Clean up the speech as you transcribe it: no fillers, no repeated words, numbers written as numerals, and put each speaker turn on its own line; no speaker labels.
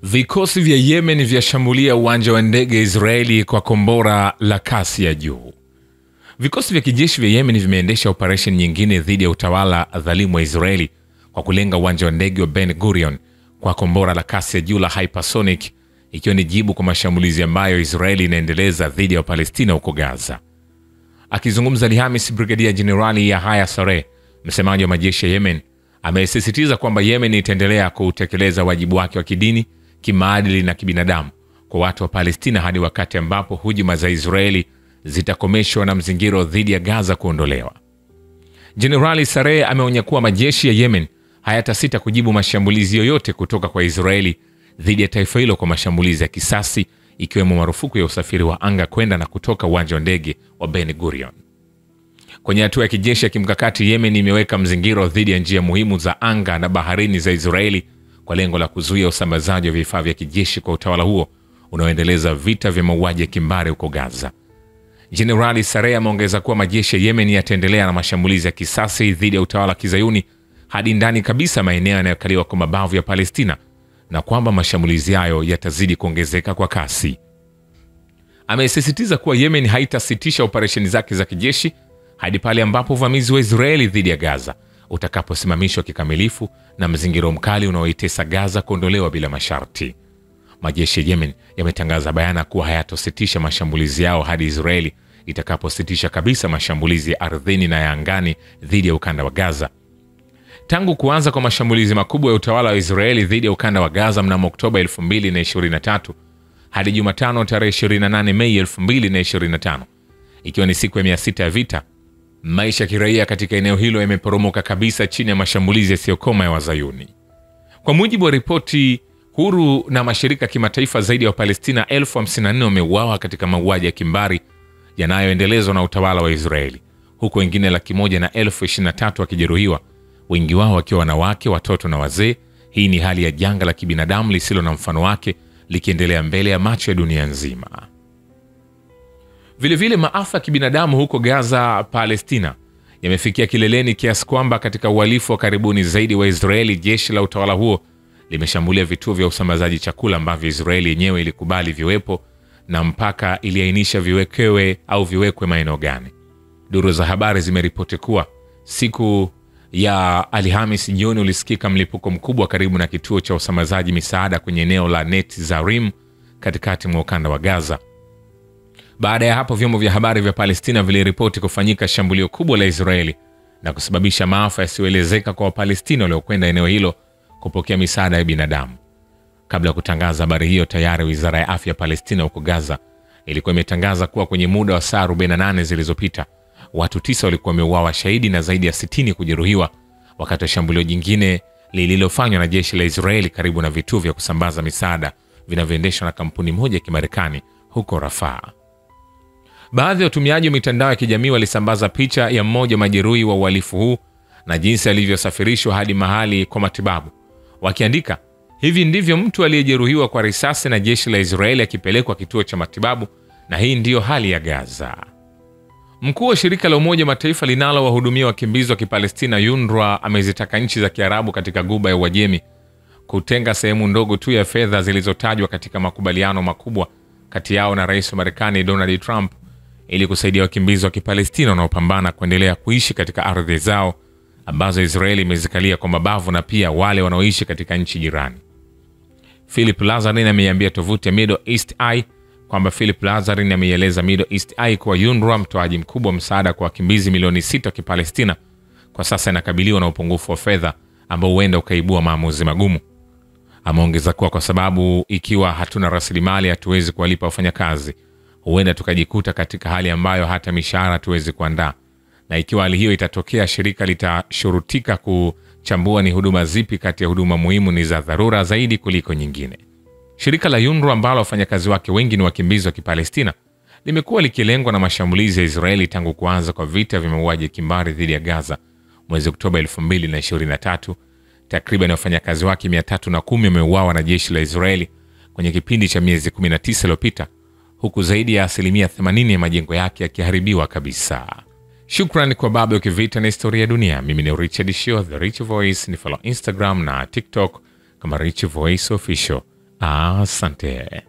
Vikosi vya Yemen vyashambulia uwanja wa ndege Israeli kwa kombora la kasi ya juu. Vikosi vya kijeshi vya Yemen vimeendesha operation nyingine dhidi ya utawala dhalimu wa Israeli kwa kulenga uwanja wa ndege wa Ben Gurion kwa kombora la kasi ya juu la hypersonic, ikiwa ni jibu kwa mashambulizi ambayo Israeli inaendeleza dhidi ya Palestina huko Gaza. Akizungumza Alhamisi, Brigadia Jenerali Yahya Saree, msemaji wa majeshi ya Yemen, amesisitiza kwamba Yemen itaendelea kutekeleza wajibu wake wa kidini, kimaadili na kibinadamu kwa watu wa Palestina hadi wakati ambapo hujuma za Israeli zitakomeshwa na mzingiro dhidi ya Gaza kuondolewa. Jenerali Saree ameonya kuwa majeshi ya Yemen hayatasita kujibu mashambulizi yoyote kutoka kwa Israeli dhidi ya taifa hilo kwa mashambulizi ya kisasi, ikiwemo marufuku ya usafiri wa anga kwenda na kutoka uwanja wa ndege wa Ben Gurion. Kwenye hatua ya kijeshi ya kimkakati, Yemen imeweka mzingiro dhidi ya njia muhimu za anga na baharini za Israeli kwa lengo la kuzuia usambazaji wa vifaa vya kijeshi kwa utawala huo unaoendeleza vita vya mauaji ya kimbari huko Gaza. Jenerali Saree ameongeza kuwa majeshi ya Yemen yataendelea na mashambulizi ya kisasi dhidi ya utawala wa Kizayuni hadi ndani kabisa maeneo yanayokaliwa kwa mabavu ya Palestina, na kwamba mashambulizi hayo yatazidi kuongezeka kwa kasi. Amesisitiza kuwa Yemen haitasitisha operesheni zake za kijeshi hadi pale ambapo uvamizi wa Israeli dhidi ya Gaza utakaposimamishwa kikamilifu na mzingiro mkali unaoitesa Gaza kuondolewa bila masharti. Majeshi ya Yemen yametangaza bayana kuwa hayatositisha mashambulizi yao hadi Israeli itakapositisha kabisa mashambulizi ya ardhini na ya angani dhidi ya ukanda wa Gaza. Tangu kuanza kwa mashambulizi makubwa ya utawala wa Israeli dhidi ya ukanda wa Gaza mnamo Oktoba 2023 hadi Jumatano tarehe 28 Mei 2025, ikiwa ni siku ya 600 ya vita, maisha ya kiraia katika eneo hilo yameporomoka kabisa chini ya mashambulizi yasiyokoma ya Wazayuni. Kwa mujibu wa ripoti huru na mashirika kimataifa, zaidi ya Wapalestina 54,000 wameuawa katika mauaji ya kimbari yanayoendelezwa na utawala wa Israeli, huku wengine 123,000 wakijeruhiwa, wengi wao wakiwa wanawake, watoto na wazee. Hii ni hali ya janga la kibinadamu lisilo na mfano wake likiendelea mbele ya macho ya dunia nzima. Vilevile maafa ya kibinadamu huko Gaza, Palestina, yamefikia kileleni kiasi kwamba katika uhalifu wa karibuni zaidi wa Israeli, jeshi la utawala huo limeshambulia vituo vya usambazaji chakula ambavyo Israeli yenyewe ilikubali viwepo na mpaka iliainisha viwekwe maeneo gani. Duru za habari zimeripoti kuwa siku ya Alhamisi jioni ulisikika mlipuko mkubwa karibu na kituo cha usambazaji misaada kwenye eneo la Net Zarim katikati mwa ukanda wa Gaza. Baada ya hapo, vyombo vya habari vya Palestina viliripoti kufanyika shambulio kubwa la Israeli na kusababisha maafa yasiyoelezeka kwa Wapalestina waliokwenda eneo hilo kupokea misaada ya binadamu. Kabla ya kutangaza habari hiyo, tayari Wizara ya Afya ya Palestina huko Gaza ilikuwa imetangaza kuwa kwenye muda wa saa 48 zilizopita watu 9 walikuwa wameuawa shahidi na zaidi ya 60 kujeruhiwa wakati wa shambulio jingine lililofanywa na jeshi la Israeli karibu na vituo vya kusambaza misaada vinavyoendeshwa na kampuni moja ya Kimarekani huko Rafah. Baadhi ya watumiaji wa mitandao ya kijamii walisambaza picha ya mmoja majeruhi wa uhalifu huu na jinsi alivyosafirishwa hadi mahali kwa matibabu, wakiandika, hivi ndivyo mtu aliyejeruhiwa kwa risasi na jeshi la Israeli akipelekwa kituo cha matibabu, na hii ndiyo hali ya Gaza. Mkuu wa shirika la Umoja Mataifa linalowahudumia wakimbizi wa Kipalestina UNRWA amezitaka nchi za Kiarabu katika Ghuba ya Uajemi kutenga sehemu ndogo tu ya fedha zilizotajwa katika makubaliano makubwa kati yao na Rais wa Marekani Donald Trump ili kusaidia wakimbizi wa Kipalestina wanaopambana kuendelea kuishi katika ardhi zao ambazo Israeli imezikalia kwa mabavu, na pia wale wanaoishi katika nchi jirani. Philip Lazarin ameiambia tovuti ya Middle East Eye kwamba Philip Lazarin ameieleza Middle East Eye kuwa UNRWA, mtoaji mkubwa msaada kwa wakimbizi milioni 6 wa Kipalestina, kwa sasa inakabiliwa na upungufu wa fedha ambao huenda ukaibua maamuzi magumu. Ameongeza kuwa kwa sababu ikiwa hatuna rasilimali hatuwezi kuwalipa wafanyakazi, huenda tukajikuta katika hali ambayo hata mishahara hatuwezi kuandaa, na ikiwa hali hiyo itatokea, shirika litashurutika kuchambua ni huduma zipi kati ya huduma muhimu ni za dharura zaidi kuliko nyingine. Shirika la UNRWA ambalo wafanyakazi wake wengi ni wakimbizi wa Kipalestina limekuwa likilengwa na mashambulizi ya Israeli tangu kuanza kwa vita vya mauaji ya kimbari dhidi ya Gaza mwezi Oktoba 2023. Takriban wafanyakazi wake 310 wameuawa na jeshi la Israeli kwenye kipindi cha miezi 19 iliyopita, huku zaidi ya 80% ya majengo yake yakiharibiwa kabisa. Shukrani kwa Babu ya Kivita na Historia ya Dunia. Mimi ni Richard Shio, The Rich Voice. Ni follow Instagram na TikTok kama Rich Voice Official. Asante.